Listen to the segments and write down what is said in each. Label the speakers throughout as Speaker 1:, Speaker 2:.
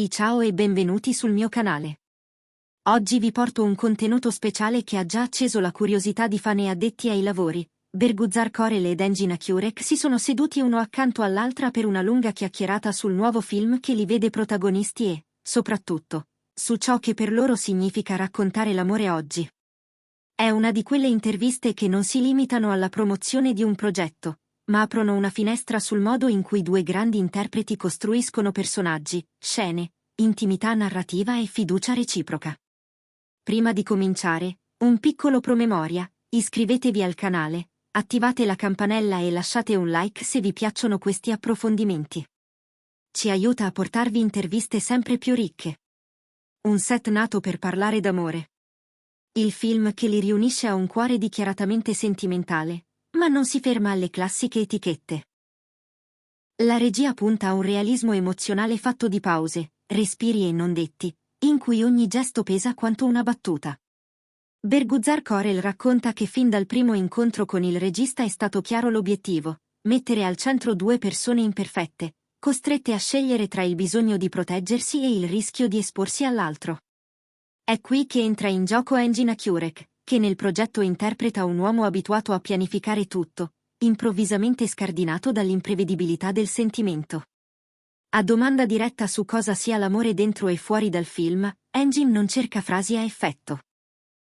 Speaker 1: Ciao e benvenuti sul mio canale. Oggi vi porto un contenuto speciale che ha già acceso la curiosità di fan e addetti ai lavori. Berguzar Korel ed Engin Akyurek si sono seduti uno accanto all'altra per una lunga chiacchierata sul nuovo film che li vede protagonisti e, soprattutto, su ciò che per loro significa raccontare l'amore oggi. È una di quelle interviste che non si limitano alla promozione di un progetto, ma aprono una finestra sul modo in cui due grandi interpreti costruiscono personaggi, scene, intimità narrativa e fiducia reciproca. Prima di cominciare, un piccolo promemoria: iscrivetevi al canale, attivate la campanella e lasciate un like se vi piacciono questi approfondimenti. Ci aiuta a portarvi interviste sempre più ricche. Un set nato per parlare d'amore. Il film che li riunisce ha un cuore dichiaratamente sentimentale, ma non si ferma alle classiche etichette. La regia punta a un realismo emozionale fatto di pause, respiri e non detti, in cui ogni gesto pesa quanto una battuta. Berguzar Korel racconta che fin dal primo incontro con il regista è stato chiaro l'obiettivo: mettere al centro due persone imperfette, costrette a scegliere tra il bisogno di proteggersi e il rischio di esporsi all'altro. È qui che entra in gioco Engin Akyurek, che nel progetto interpreta un uomo abituato a pianificare tutto, improvvisamente scardinato dall'imprevedibilità del sentimento. A domanda diretta su cosa sia l'amore dentro e fuori dal film, Engin non cerca frasi a effetto.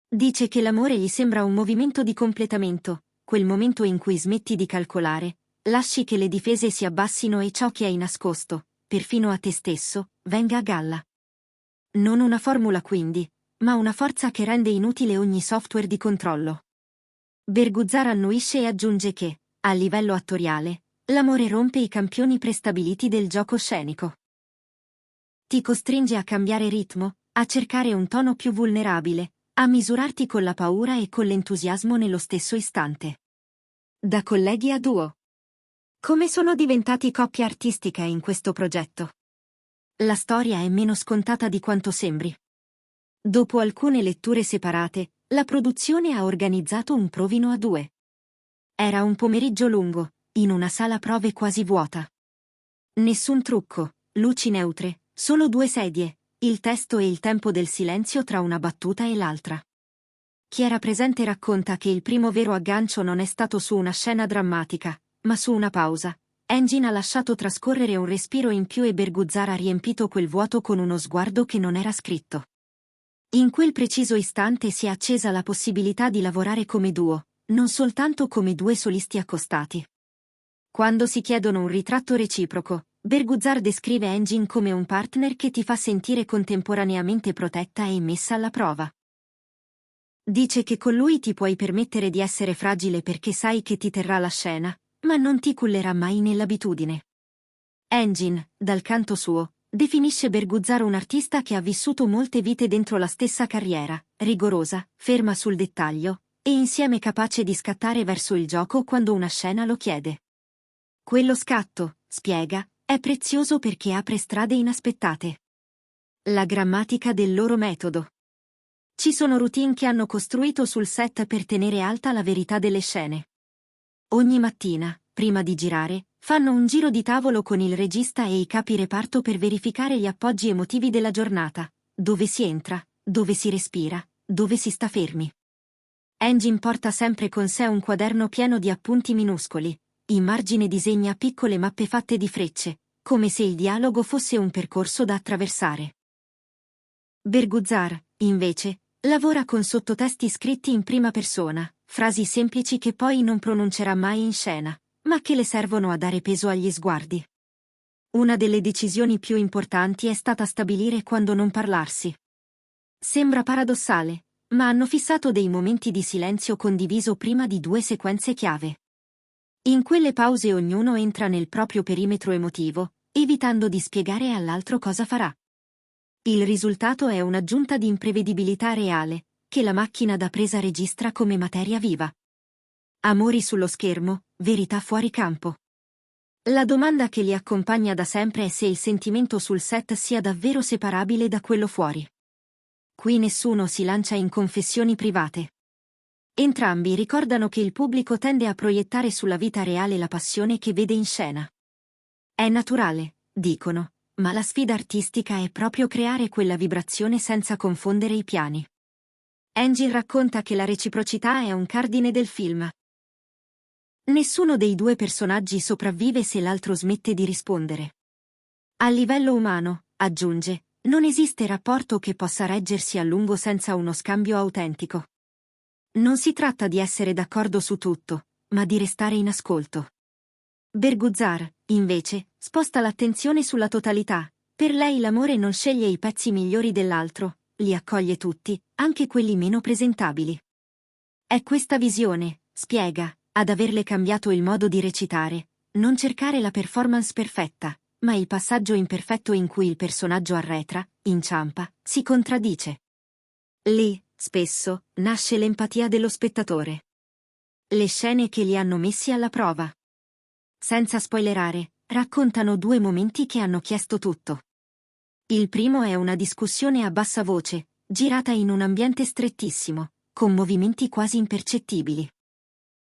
Speaker 1: Dice che l'amore gli sembra un movimento di completamento, quel momento in cui smetti di calcolare, lasci che le difese si abbassino e ciò che hai nascosto, perfino a te stesso, venga a galla. Non una formula quindi, ma una forza che rende inutile ogni software di controllo. Berguzar annuisce e aggiunge che, a livello attoriale, l'amore rompe i campioni prestabiliti del gioco scenico. Ti costringe a cambiare ritmo, a cercare un tono più vulnerabile, a misurarti con la paura e con l'entusiasmo nello stesso istante. Da colleghi a duo. Come sono diventati coppia artistica in questo progetto? La storia è meno scontata di quanto sembri. Dopo alcune letture separate, la produzione ha organizzato un provino a due. Era un pomeriggio lungo, in una sala prove quasi vuota. Nessun trucco, luci neutre, solo due sedie, il testo e il tempo del silenzio tra una battuta e l'altra. Chi era presente racconta che il primo vero aggancio non è stato su una scena drammatica, ma su una pausa. Engin ha lasciato trascorrere un respiro in più e Berguzar ha riempito quel vuoto con uno sguardo che non era scritto. In quel preciso istante si è accesa la possibilità di lavorare come duo, non soltanto come due solisti accostati. Quando si chiedono un ritratto reciproco, Berguzar descrive Engin come un partner che ti fa sentire contemporaneamente protetta e messa alla prova. Dice che con lui ti puoi permettere di essere fragile perché sai che ti terrà la scena, ma non ti cullerà mai nell'abitudine. Engin, dal canto suo, definisce Berguzar un artista che ha vissuto molte vite dentro la stessa carriera, rigorosa, ferma sul dettaglio, e insieme capace di scattare verso il gioco quando una scena lo chiede. Quello scatto, spiega, è prezioso perché apre strade inaspettate. La grammatica del loro metodo. Ci sono routine che hanno costruito sul set per tenere alta la verità delle scene. Ogni mattina, prima di girare, fanno un giro di tavolo con il regista e i capi reparto per verificare gli appoggi emotivi della giornata, dove si entra, dove si respira, dove si sta fermi. Engin porta sempre con sé un quaderno pieno di appunti minuscoli, in margine disegna piccole mappe fatte di frecce, come se il dialogo fosse un percorso da attraversare. Berguzar, invece, lavora con sottotesti scritti in prima persona, frasi semplici che poi non pronuncerà mai in scena, ma che le servono a dare peso agli sguardi. Una delle decisioni più importanti è stata stabilire quando non parlarsi. Sembra paradossale, ma hanno fissato dei momenti di silenzio condiviso prima di due sequenze chiave. In quelle pause ognuno entra nel proprio perimetro emotivo, evitando di spiegare all'altro cosa farà. Il risultato è un'aggiunta di imprevedibilità reale, che la macchina da presa registra come materia viva. Amori sullo schermo, verità fuori campo. La domanda che li accompagna da sempre è se il sentimento sul set sia davvero separabile da quello fuori. Qui nessuno si lancia in confessioni private. Entrambi ricordano che il pubblico tende a proiettare sulla vita reale la passione che vede in scena. È naturale, dicono, ma la sfida artistica è proprio creare quella vibrazione senza confondere i piani. Angie racconta che la reciprocità è un cardine del film. Nessuno dei due personaggi sopravvive se l'altro smette di rispondere. A livello umano, aggiunge, non esiste rapporto che possa reggersi a lungo senza uno scambio autentico. Non si tratta di essere d'accordo su tutto, ma di restare in ascolto. Berguzar, invece, sposta l'attenzione sulla totalità. Per lei l'amore non sceglie i pezzi migliori dell'altro, li accoglie tutti, anche quelli meno presentabili. È questa visione, spiega, ad averle cambiato il modo di recitare, non cercare la performance perfetta, ma il passaggio imperfetto in cui il personaggio arretra, inciampa, si contraddice. Lì, spesso, nasce l'empatia dello spettatore. Le scene che li hanno messi alla prova. Senza spoilerare, raccontano due momenti che hanno chiesto tutto. Il primo è una discussione a bassa voce, girata in un ambiente strettissimo, con movimenti quasi impercettibili.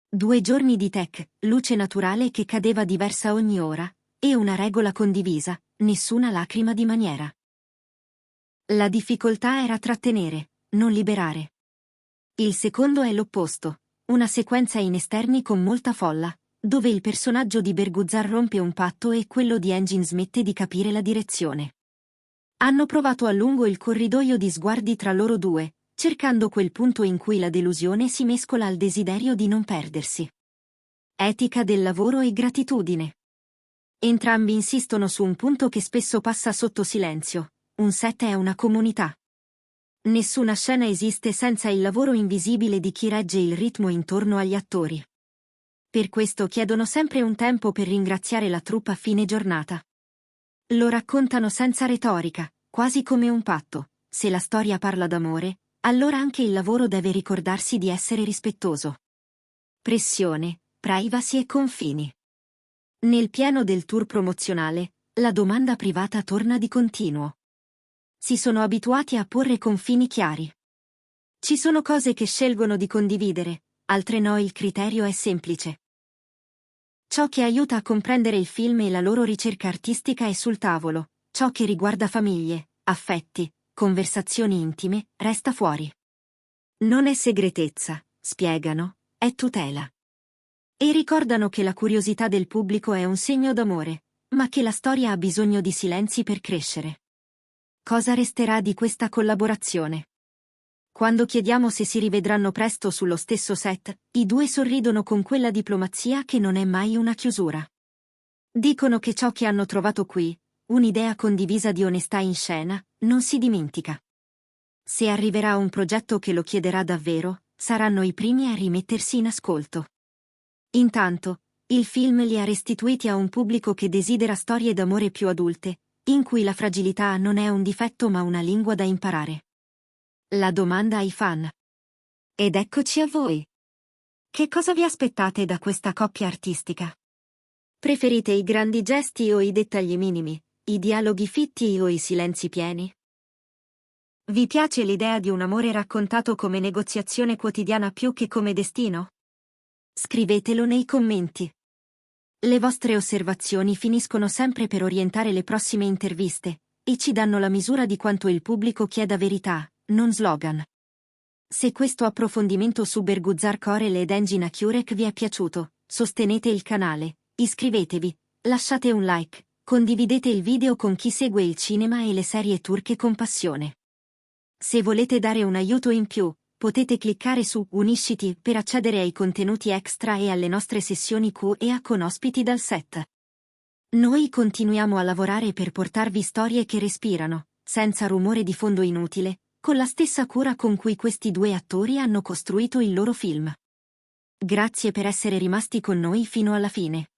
Speaker 1: 2 giorni di tech, luce naturale che cadeva diversa ogni ora, e una regola condivisa, nessuna lacrima di maniera. La difficoltà era trattenere, non liberare. Il secondo è l'opposto, una sequenza in esterni con molta folla, dove il personaggio di Berguzar rompe un patto e quello di Engin smette di capire la direzione. Hanno provato a lungo il corridoio di sguardi tra loro due, cercando quel punto in cui la delusione si mescola al desiderio di non perdersi. Etica del lavoro e gratitudine. Entrambi insistono su un punto che spesso passa sotto silenzio: un set è una comunità. Nessuna scena esiste senza il lavoro invisibile di chi regge il ritmo intorno agli attori. Per questo chiedono sempre un tempo per ringraziare la troupe a fine giornata. Lo raccontano senza retorica, quasi come un patto: se la storia parla d'amore, allora anche il lavoro deve ricordarsi di essere rispettoso. Pressione, privacy e confini. Nel pieno del tour promozionale, la domanda privata torna di continuo. Si sono abituati a porre confini chiari. Ci sono cose che scelgono di condividere, altre no, il criterio è semplice. Ciò che aiuta a comprendere il film e la loro ricerca artistica è sul tavolo, ciò che riguarda famiglie, affetti, conversazioni intime, resta fuori. Non è segretezza, spiegano, è tutela. E ricordano che la curiosità del pubblico è un segno d'amore, ma che la storia ha bisogno di silenzi per crescere. Cosa resterà di questa collaborazione? Quando chiediamo se si rivedranno presto sullo stesso set, i due sorridono con quella diplomazia che non è mai una chiusura. Dicono che ciò che hanno trovato qui, un'idea condivisa di onestà in scena, non si dimentica. Se arriverà un progetto che lo chiederà davvero, saranno i primi a rimettersi in ascolto. Intanto, il film li ha restituiti a un pubblico che desidera storie d'amore più adulte, in cui la fragilità non è un difetto ma una lingua da imparare. La domanda ai fan. Ed eccoci a voi. Che cosa vi aspettate da questa coppia artistica? Preferite i grandi gesti o i dettagli minimi, i dialoghi fitti o i silenzi pieni? Vi piace l'idea di un amore raccontato come negoziazione quotidiana più che come destino? Scrivetelo nei commenti. Le vostre osservazioni finiscono sempre per orientare le prossime interviste, e ci danno la misura di quanto il pubblico chieda verità, non slogan. Se questo approfondimento su Berguzar Korel ed Engin Akyurek vi è piaciuto, sostenete il canale, iscrivetevi, lasciate un like, condividete il video con chi segue il cinema e le serie turche con passione. Se volete dare un aiuto in più, potete cliccare su Unisciti per accedere ai contenuti extra e alle nostre sessioni Q&A con ospiti dal set. Noi continuiamo a lavorare per portarvi storie che respirano, senza rumore di fondo inutile, con la stessa cura con cui questi due attori hanno costruito il loro film. Grazie per essere rimasti con noi fino alla fine.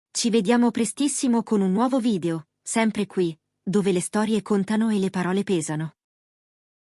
Speaker 1: Ci vediamo prestissimo con un nuovo video, sempre qui, dove le storie contano e le parole pesano.